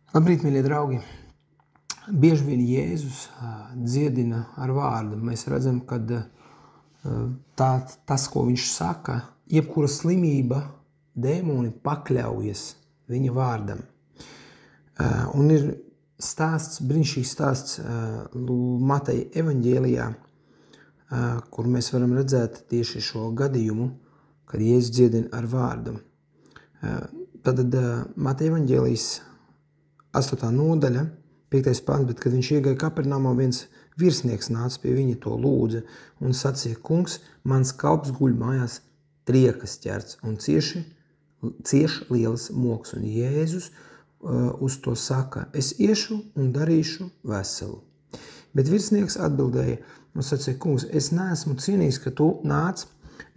Labrīt, mīļie draugi! Bieži vien Jēzus dziedina ar vārdu. Mēs redzam, ka tas, ko viņš saka, jebkura slimība, dēmoni pakļaujas viņa vārdam. Un ir stāsts, brīnišķīgs stāsts Mateja evaņģēlijā, kur mēs varam redzēt tieši šo gadījumu, kad Jēzus dziedina ar vārdu. Tad Mateja evaņģēlijas 8. nodaļa, 5. pants, bet kad viņš iegāja Kapernamā, viens virsnieks nāca pie viņa, to lūdza un sacīja: Kungs, mans kalps guļ mājās triekas ķerts un cieš lielas mokas. Un Jēzus uz to saka: es iešu un darīšu veselu. Bet virsnieks atbildēja un sacīja: Kungs, es neesmu cienījis, ka tu nāc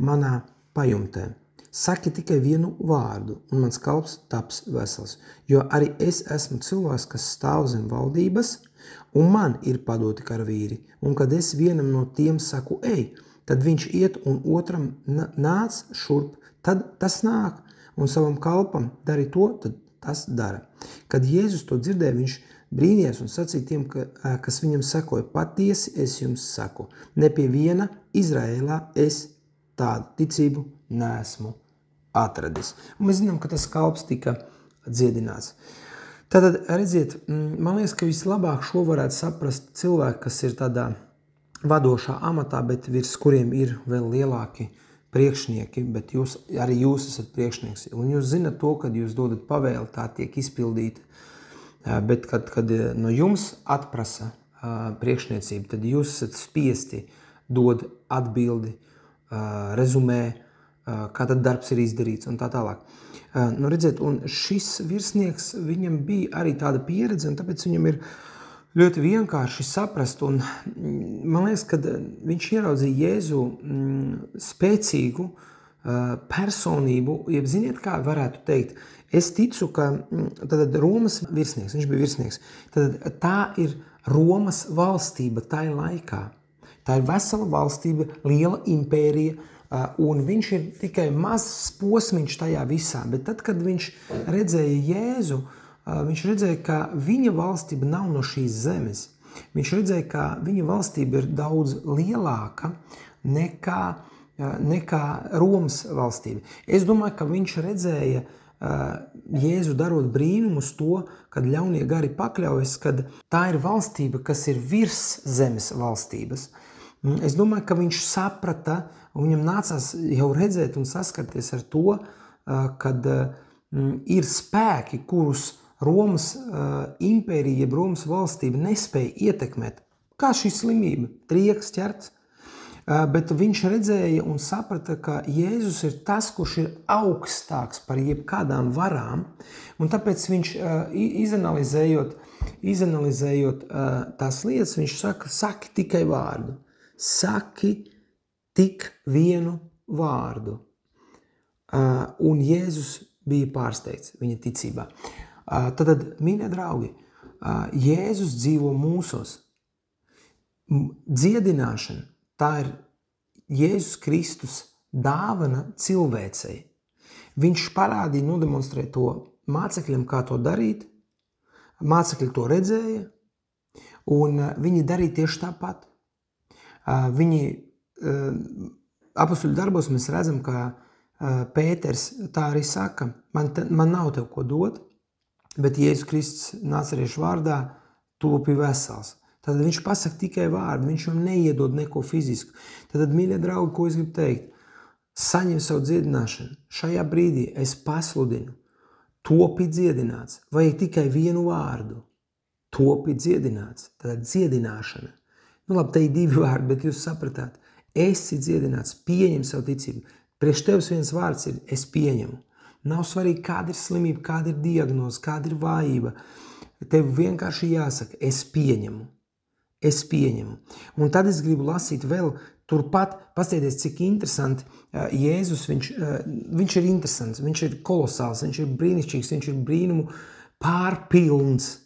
manā pajumtē. Saki tikai vienu vārdu, un mans kalps taps vesels. Jo arī es esmu cilvēks, kas stāv zem valdības, un man ir padoti karavīri. Un kad es vienam no tiem saku, ej, tad viņš iet, un otram nāc šurp, tad tas nāk, un savam kalpam dari to, tad tas dara. Kad Jēzus to dzirdēja, viņš brīnījās un sacīja tiem, kas viņam sekoja: patiesi es jums saku, ne pie viena Izraēlā es tādu ticību neesmu atradis. Un mēs zinām, ka tas kalps tika dziedināts. Tātad, redziet, man liekas, ka vislabāk šo varētu saprast cilvēki, kas ir tādā vadošā amatā, bet virs kuriem ir vēl lielāki priekšnieki, bet arī jūs esat priekšnieks. Un jūs zinat to, kad jūs dodat pavēli, tā tiek izpildīta. Bet kad no jums atprasa priekšniecību, tad jūs esat spiesti dod atbildi, rezumē, kā tad darbs ir izdarīts un tā tālāk. Redziet, un šis virsnieks, viņam bija arī tāda pieredze, un tāpēc viņam ir ļoti vienkārši saprast. Un man liekas, kad viņš ieraudzīja Jēzu spēcīgu personību, jeb ziniet, kā varētu teikt, es ticu, ka tad Romas virsnieks, viņš bija virsnieks, tad tā ir Romas valstība tajā laikā. Tā ir vesela valstība, liela impērija, un viņš ir tikai mazs posmiņš tajā visā. Bet tad, kad viņš redzēja Jēzu, viņš redzēja, ka viņa valstība nav no šīs zemes. Viņš redzēja, ka viņa valstība ir daudz lielāka nekā Romas valstība. Es domāju, ka viņš redzēja Jēzu darot brīnumus to, kad ļaunie gari pakļaujas, kad tā ir valstība, kas ir virs zemes valstības. Es domāju, ka viņš saprata, un viņam nācās jau redzēt un saskarties ar to, kad ir spēki, kurus Romas impērija, jeb Romas valstība nespēja ietekmēt. Kā šī slimība, triekas ķerts, bet viņš redzēja un saprata, ka Jēzus ir tas, kurš ir augstāks par jebkādām varām, un tāpēc viņš izanalizējot tās lietas, viņš saka, saki tikai vārdu. Saki tik vienu vārdu. Un Jēzus bija pārsteigts viņa ticībā. Tad, mīļie draugi, Jēzus dzīvo mūsos. Dziedināšana, tā ir Jēzus Kristus dāvana cilvēcei. Viņš parādīja, nodemonstrēja to mācekļiem, kā to darīt. Mācekļi to redzēja, un viņi darīja tieši tāpat. Apostoļu darbos mēs redzam, ka Pēters tā arī saka, man nav tev ko dot, bet Jēzus Kristus nāceriešu vārdā topi vesels. Tad viņš pasaka tikai vārdu, viņš jau neiedod neko fizisku. Tad, mīļie draugi, ko es gribu teikt? Saņem savu dziedināšanu. Šajā brīdī es pasludinu, topi dziedināts, vajag tikai vienu vārdu. Topi dziedināts, tad dziedināšana. Labi, te ir divi vārdi, bet jūs sapratāt. Esi dziedināts, pieņem savu ticību. Priekš tevis viens vārds ir, es pieņemu. Nav svarīgi, kāda ir slimība, kāda ir diagnoze, kāda ir vājība. Tev vienkārši jāsaka, es pieņemu. Es pieņemu. Un tad es gribu lasīt vēl turpat, paskatieties, cik interesanti Jēzus, viņš ir interesants, viņš ir kolosāls, viņš ir brīnišķīgs, viņš ir brīnumu pārpilns.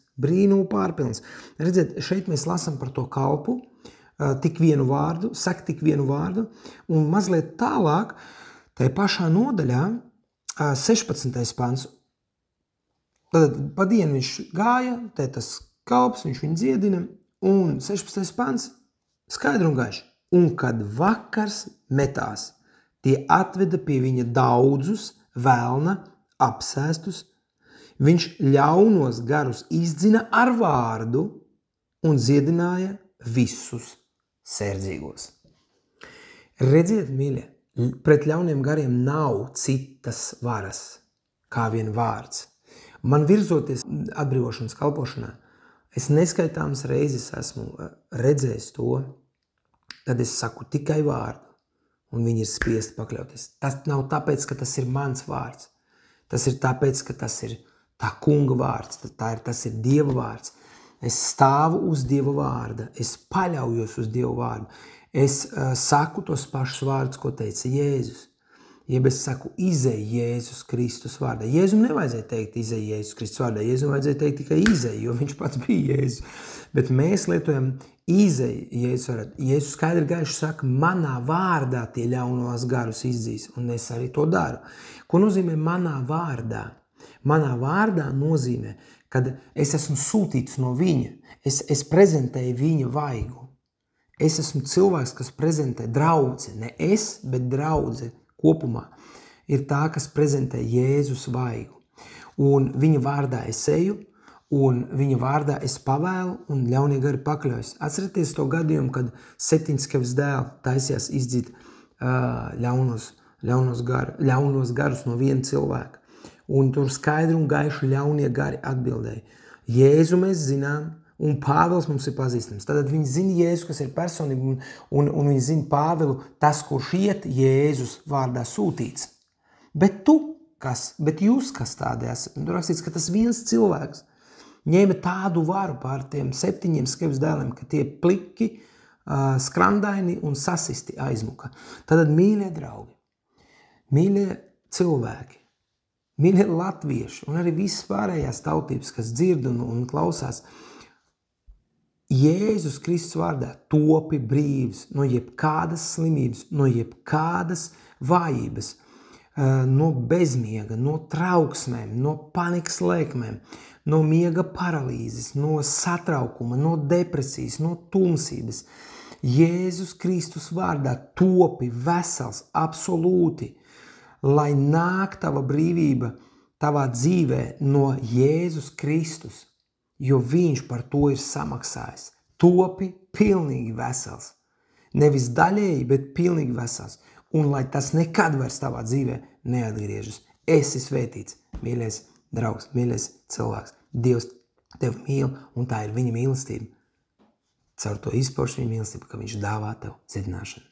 Redziet, šeit mēs lasām par to kalpu, tik vienu vārdu, saka tik vienu vārdu, un mazliet tālāk, tajā pašā nodaļā, 16. pants, Tad pa dienu viņš gāja, te tas kalps, viņš viņu dziedina, un 16. pants skaidri un gaiši. Un kad vakars metās, tie atveda pie viņa daudzus velna apsēstus, viņš ļaunos garus izdzina ar vārdu un dziedināja visus sērdzīgos. Redziet, mīļie, pret ļauniem gariem nav citas varas, kā vien vārds. Man virzoties atbrīvošanas kalpošanā, es neskaitāmas reizes esmu redzējis to, tad es saku tikai vārdu, un viņi ir spiesti pakļauties. Tas nav tāpēc, ka tas ir mans vārds. Tas ir tāpēc, ka tas ir tā kunga vārds, tas ir Dieva vārds. Es stāvu uz Dieva vārda, es paļaujos uz Dieva vārdu. Es saku tos pašus vārdus, ko teica Jēzus. Jeb es saku, izej Jēzus Kristus vārdā. Jēzum nevajadzēja teikt, izej Jēzus Kristus vārdā. Jēzum vajadzēja teikt tikai izej, jo viņš pats bija Jēzus. Bet mēs lietojam izej Jēzus vārdā. Jēzus skaidri gaiši saka, manā vārdā tie ļaunos garus izdzīs, un es arī to daru. Ko nozīmē manā vārdā? Manā vārdā nozīmē, kad es esmu sūtīts no viņa. Es prezentēju viņa vaigu. Es esmu cilvēks, kas prezentē draudzi. Ne es, bet draudzi kopumā ir tā, kas prezentē Jēzus vaigu. Un viņa vārdā es eju, un viņa vārdā es pavēlu, un ļaunie gari pakļaujas. Atcerieties to gadījumu, kad septiņskavas dēli taisījās izdzīt ļaunos garus no viena cilvēka. Un tur skaidri un gaiši ļaunie gari atbildēja. Jēzu mēs zinām, un Pāvils mums ir pazīstams. Tad viņi zina Jēzu, kas ir personība, un viņi zina Pāvilu, tas, kurš iet Jēzus vārdā sūtīts. Bet jūs kas tādi esat? Tur rakstīts, ka tas viens cilvēks ņēma tādu varu pār tiem 7 skavas dēliem, ka tie pliki, skrandaini un sasisti aizmuka. Tad, mīļie draugi, mīļie cilvēki, mīļie latvieši un arī visas pārējās tautības, kas dzird un klausās, Jēzus Kristus vārdā topi brīvs no jebkādas slimības, no jebkādas vājības, no bezmiega, no trauksmēm, no panikas lēkmēm, no miega paralīzes, no satraukuma, no depresijas, no tumsības. Jēzus Kristus vārdā topi vesels, absolūti, lai nāk tava brīvība tavā dzīvē no Jēzus Kristus. Jo viņš par to ir samaksājis. Topi pilnīgi vesels. Nevis daļēji, bet pilnīgi vesels. Un lai tas nekad vairs tavā dzīvē neatgriežas. Esi svētīts, mīļais draugs, mīļais cilvēks. Dievs tevi mīl, un tā ir viņa mīlestība. Caur to izpauž viņa mīlestība, ka viņš dāvā tev dziedināšanu.